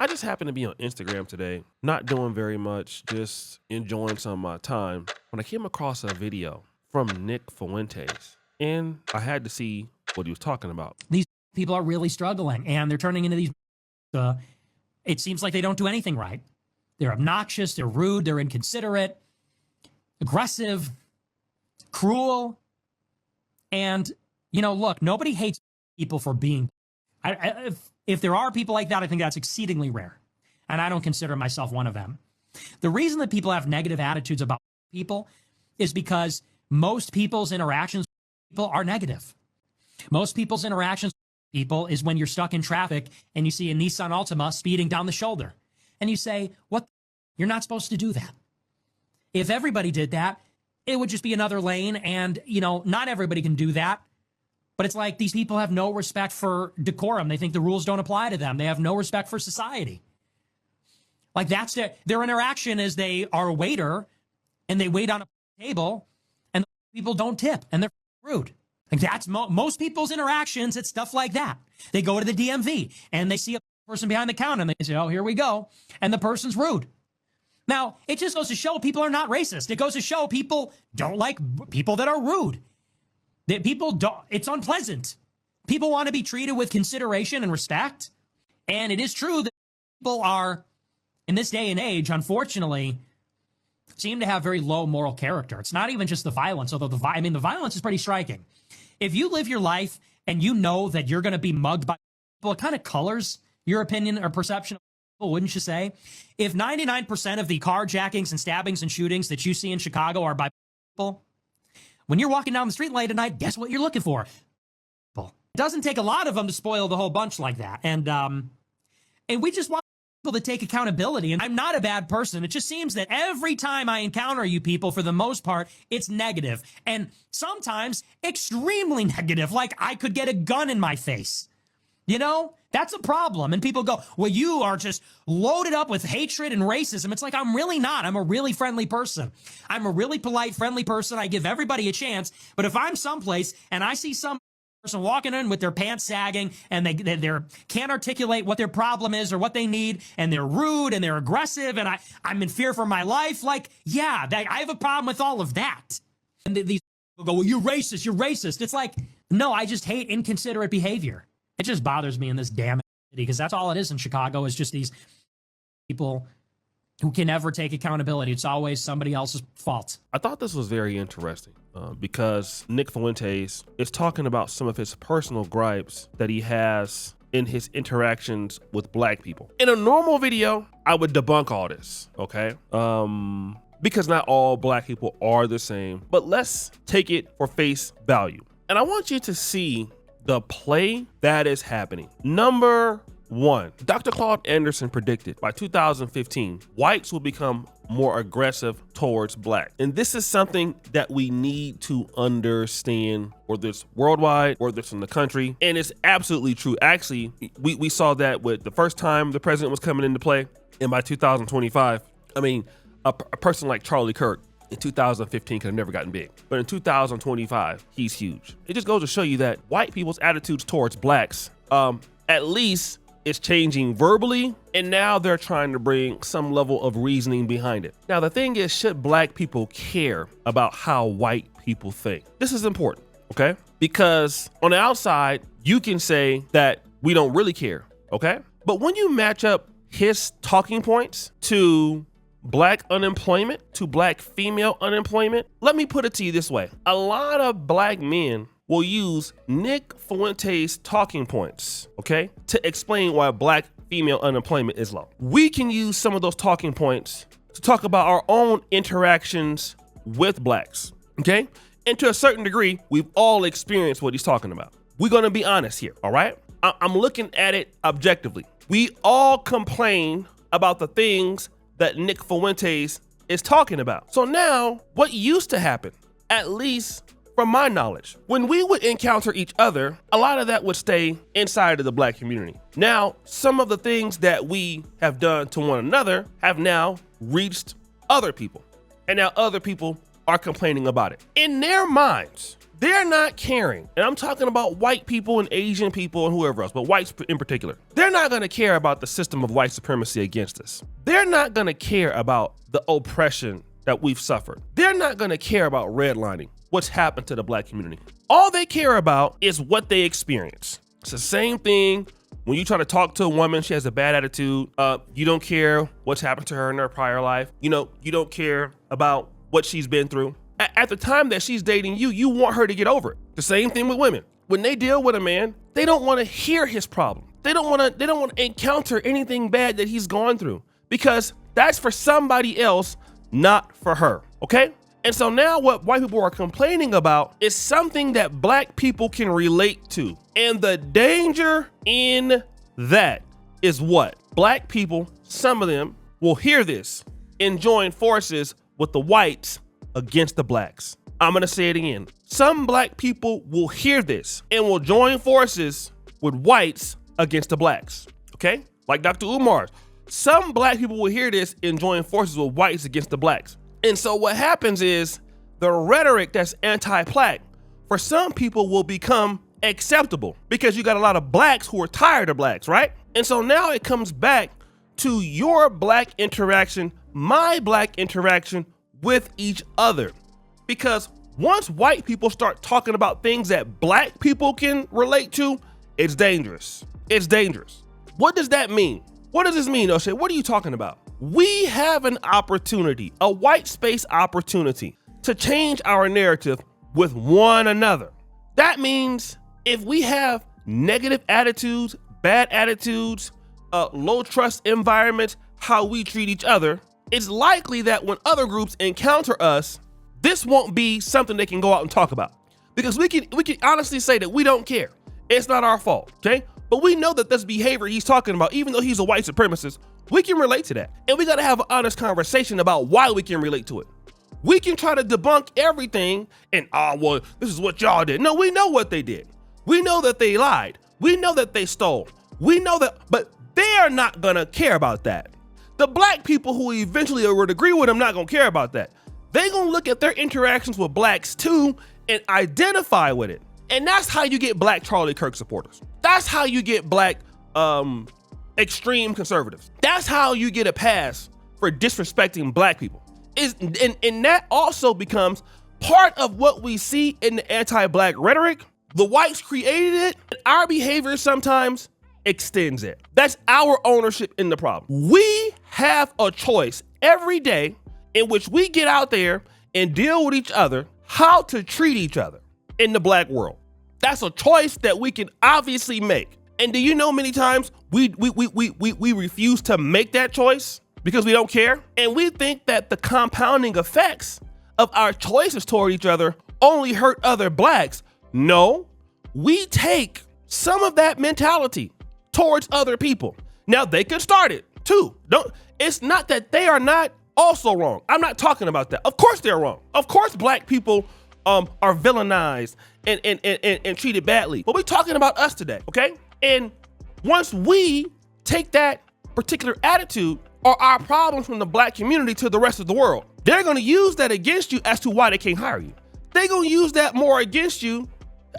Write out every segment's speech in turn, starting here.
I just happened to be on Instagram today, not doing very much, just enjoying some of my time, when I came across a video from Nick Fuentes, and I had to see what he was talking about. These people are really struggling, and they're turning into these, it seems like they don't do anything right. They're obnoxious, they're rude, they're inconsiderate, aggressive, cruel, and, you know, look, nobody hates people for being, if there are people like that, I think that's exceedingly rare. And I don't consider myself one of them. The reason that people have negative attitudes about people is because most people's interactions with people are negative. Most people's interactions with people is when you're stuck in traffic and you see a Nissan Altima speeding down the shoulder. And you say, what? You're not supposed to do that. If everybody did that, it would just be another lane. And, you know, not everybody can do that. But it's like these people have no respect for decorum. They think the rules don't apply to them. They have no respect for society. Like that's their interaction is they are a waiter and they wait on a table and people don't tip and they're rude. Like that's most people's interactions. It's stuff like that. They go to the DMV and they see a person behind the counter and they say, oh, here we go. And the person's rude. Now, it just goes to show people are not racist. It goes to show people don't like people that are rude. That people don't, it's unpleasant. People want to be treated with consideration and respect. And it is true that people are, in this day and age, unfortunately, seem to have very low moral character. It's not even just the violence, although the violence is pretty striking. If you live your life and you know that you're going to be mugged by people, it kind of colors your opinion or perception of people, wouldn't you say? If 99% of the carjackings and stabbings and shootings that you see in Chicago are by people, when you're walking down the street late at night, guess what you're looking for? It doesn't take a lot of them to spoil the whole bunch like that. And we just want people to take accountability. And I'm not a bad person. It just seems that every time I encounter you people, for the most part, it's negative. And sometimes extremely negative, like I could get a gun in my face. You know, that's a problem. And people go, well, you are just loaded up with hatred and racism. It's like, I'm really not. I'm a really friendly person. I'm a really polite, friendly person. I give everybody a chance. But if I'm someplace and I see some person walking in with their pants sagging and they can't articulate what their problem is or what they need, and they're rude and they're aggressive and I'm in fear for my life, like, yeah, I have a problem with all of that. And these people go, well, you're racist. You're racist. It's like, no, I just hate inconsiderate behavior. It just bothers me in this damn city because that's all it is in Chicago is just these people who can never take accountability. It's always somebody else's fault. I thought this was very interesting because Nick Fuentes is talking about some of his personal gripes that he has in his interactions with black people. In a normal video, I would debunk all this, okay? Because not all black people are the same, but let's take it for face value. And I want you to see the play that is happening. Number one, Dr. Claude Anderson predicted by 2015, whites will become more aggressive towards black. And this is something that we need to understand, whether it's worldwide, whether it's in the country. And it's absolutely true. Actually, we saw that with the first time the president was coming into play. And by 2025, I mean, a person like Charlie Kirk in 2015 could have never gotten big. But in 2025, he's huge. It just goes to show you that white people's attitudes towards blacks, at least it's changing verbally, and now they're trying to bring some level of reasoning behind it. Now, the thing is, should black people care about how white people think? This is important, okay? Because on the outside, you can say that we don't really care, okay? But when you match up his talking points to black unemployment, to black female unemployment, let me put it to you this way. A lot of black men will use Nick Fuentes' talking points, okay, to explain why black female unemployment is low. We can use some of those talking points to talk about our own interactions with blacks, okay? And to a certain degree, we've all experienced what he's talking about. We're gonna be honest here, all right? I'm looking at it objectively. We all complain about the things that Nick Fuentes is talking about. So now, what used to happen, at least from my knowledge, when we would encounter each other, a lot of that would stay inside of the black community. Now, some of the things that we have done to one another have now reached other people. And now other people are complaining about it. In their minds, they're not caring. And I'm talking about white people and Asian people and whoever else, but whites in particular. They're not gonna care about the system of white supremacy against us. They're not gonna care about the oppression that we've suffered. They're not gonna care about redlining, what's happened to the black community. All they care about is what they experience. It's the same thing when you try to talk to a woman, she has a bad attitude. You don't care what's happened to her in her prior life. You don't care about what she's been through. At the time that she's dating you, you want her to get over it. The same thing with women. When they deal with a man, they don't want to hear his problem. They don't want to encounter anything bad that he's gone through, because that's for somebody else, not for her, okay? And so now what white people are complaining about is something that black people can relate to. And the danger in that is what? Black people, some of them, will hear this and join forces with the whites against the blacks. I'm gonna say it again. Some black people will hear this and will join forces with whites against the blacks, okay? Like Dr. Umar's. Some black people will hear this and join forces with whites against the blacks. And so what happens is the rhetoric that's anti-black for some people will become acceptable, because you got a lot of blacks who are tired of blacks, right? And so now it comes back to your black interaction, my black interaction with each other. Because once white people start talking about things that black people can relate to, it's dangerous. It's dangerous. What does that mean? What does this mean, Oshay? What are you talking about? We have an opportunity, a white space opportunity, to change our narrative with one another. That means if we have negative attitudes, bad attitudes, low trust environments, how we treat each other, it's likely that when other groups encounter us, this won't be something they can go out and talk about, because we can honestly say that we don't care. It's not our fault, okay? But we know that this behavior he's talking about, even though he's a white supremacist, we can relate to that. And we gotta have an honest conversation about why we can relate to it. We can try to debunk everything and, well, this is what y'all did. No, we know what they did. We know that they lied. We know that they stole. We know that, but they are not gonna care about that. The black people who eventually would agree with them not gonna care about that. They gonna look at their interactions with blacks too and identify with it. And that's how you get black Charlie Kirk supporters. That's how you get black extreme conservatives. That's how you get a pass for disrespecting black people. And that also becomes part of what we see in the anti-black rhetoric. The whites created it, and our behavior sometimes extends it. That's our ownership in the problem. We have a choice every day in which we get out there and deal with each other, how to treat each other in the black world. That's a choice that we can obviously make. And do you know many times we refuse to make that choice because we don't care? And we think that the compounding effects of our choices toward each other only hurt other blacks. No, we take some of that mentality towards other people. Now they can start it too. It's not that they are not also wrong. I'm not talking about that. Of course they're wrong. Of course black people are villainized and treated badly. But we're talking about us today, okay? And once we take that particular attitude or our problems from the black community to the rest of the world, they're gonna use that against you as to why they can't hire you. They're gonna use that more against you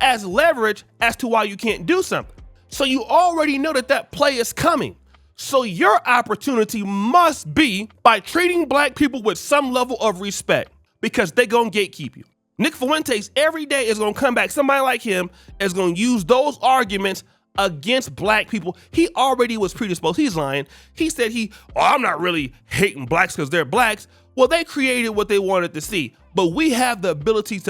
as leverage as to why you can't do something. So you already know that play is coming. So your opportunity must be by treating black people with some level of respect, because they're gonna gatekeep you. Nick Fuentes every day is gonna come back. Somebody like him is gonna use those arguments against black people. He already was predisposed. He's lying. He said I'm not really hating blacks because they're blacks. Well, they created what they wanted to see, but we have the ability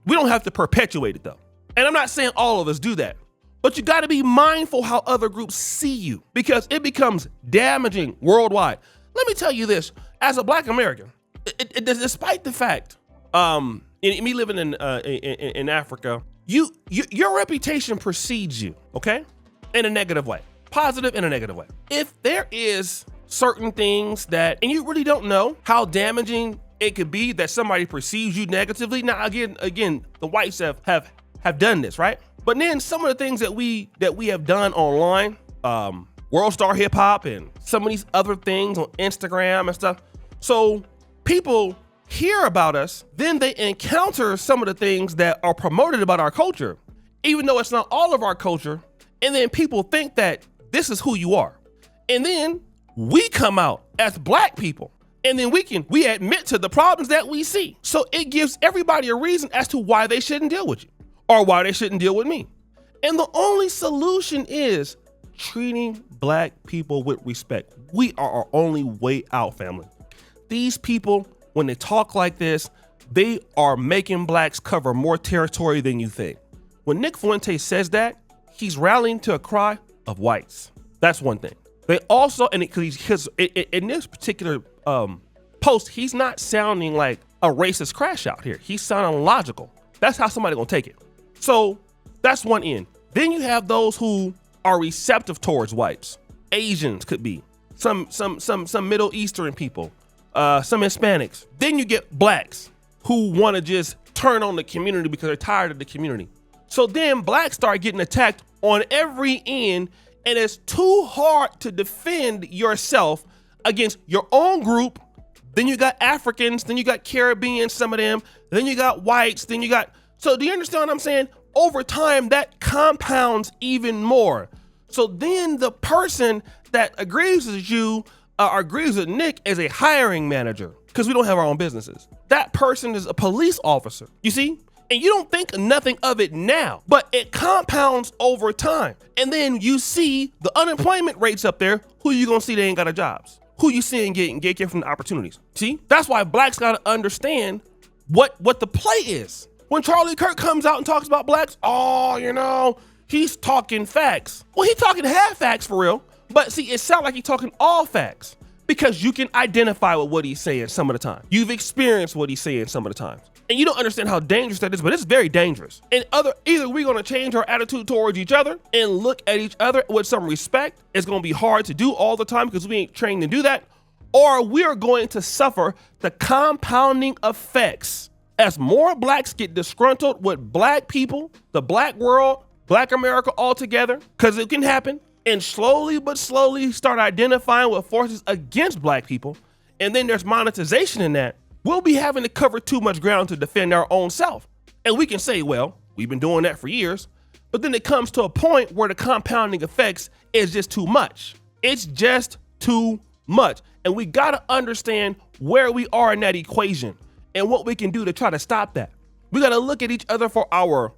we don't have to perpetuate it though. And I'm not saying all of us do that, but you gotta be mindful how other groups see you, because it becomes damaging worldwide. Let me tell you this, as a black American, despite the fact, me living in Africa, your reputation precedes you, okay? In a negative way, positive in a negative way. If there is certain things and you really don't know how damaging it could be that somebody perceives you negatively. Now, again, the whites have done this, right? But then some of the things that we have done online, World Star Hip Hop and some of these other things on Instagram and stuff. So people hear about us, then they encounter some of the things that are promoted about our culture, even though it's not all of our culture. And then people think that this is who you are. And then we come out as black people, and then we admit to the problems that we see. So it gives everybody a reason as to why they shouldn't deal with you or why they shouldn't deal with me. And the only solution is treating black people with respect. We are our only way out, family. These people, when they talk like this, they are making blacks cover more territory than you think. When Nick Fuentes says that, he's rallying to a cry of whites. That's one thing. They also, and because in this particular post, he's not sounding like a racist crash out here. He's sounding logical. That's how somebody gonna take it. So that's one end. Then you have those who are receptive towards whites. Asians could be, some Middle Eastern people, some Hispanics. Then you get blacks who want to just turn on the community because they're tired of the community. So then blacks start getting attacked on every end, and it's too hard to defend yourself against your own group. Then you got Africans, then you got Caribbean, some of them, then you got whites, then you got, so do you understand what I'm saying? Over time, that compounds even more. So then the person that agrees with you, agrees with Nick as a hiring manager, because we don't have our own businesses. That person is a police officer, you see? And you don't think nothing of it now, but it compounds over time. And then you see the unemployment rates up there. Who you gonna see they ain't got a jobs? Who you seeing getting different opportunities? See, that's why blacks gotta understand what the play is. When Charlie Kirk comes out and talks about blacks, oh, you know, he's talking facts. Well, he's talking half facts for real, but see, it sounds like he's talking all facts because you can identify with what he's saying some of the time. You've experienced what he's saying some of the times. And you don't understand how dangerous that is, but it's very dangerous. And either we're gonna change our attitude towards each other and look at each other with some respect. It's gonna be hard to do all the time because we ain't trained to do that. Or we are going to suffer the compounding effects as more blacks get disgruntled with black people, the black world, black America altogether, because it can happen, and slowly but slowly start identifying with forces against black people. And then there's monetization in that. We'll be having to cover too much ground to defend our own self. And we can say, well, we've been doing that for years, but then it comes to a point where the compounding effects is just too much. It's just too much. And we gotta understand where we are in that equation and what we can do to try to stop that. We gotta look at each other for our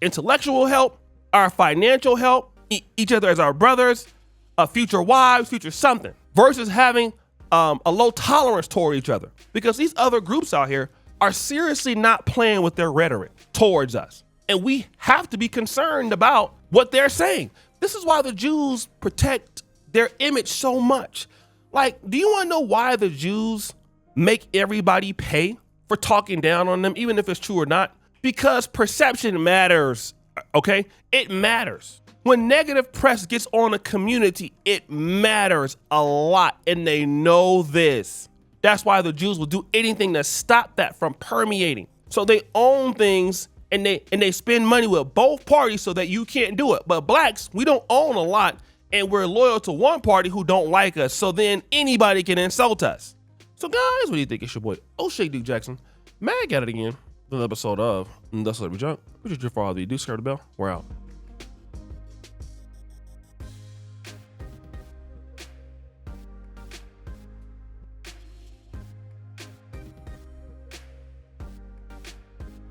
intellectual help, our financial help, each other as our brothers, future wives, future something, versus having a low tolerance toward each other, because these other groups out here are seriously not playing with their rhetoric towards us. And we have to be concerned about what they're saying. This is why the Jews protect their image so much. Like, do you want to know why the Jews make everybody pay for talking down on them, even if it's true or not? Because perception matters, okay? It matters. When negative press gets on a community, it matters a lot, and they know this. That's why the Jews will do anything to stop that from permeating. So they own things, and they spend money with both parties so that you can't do it. But blacks, we don't own a lot, and we're loyal to one party who don't like us, so then anybody can insult us. So guys, what do you think? It's your boy, Oshay Duke Jackson. Mag at it again. Another episode of That's Let Me Jump. Which is your father. You do, scare the bell. We're out.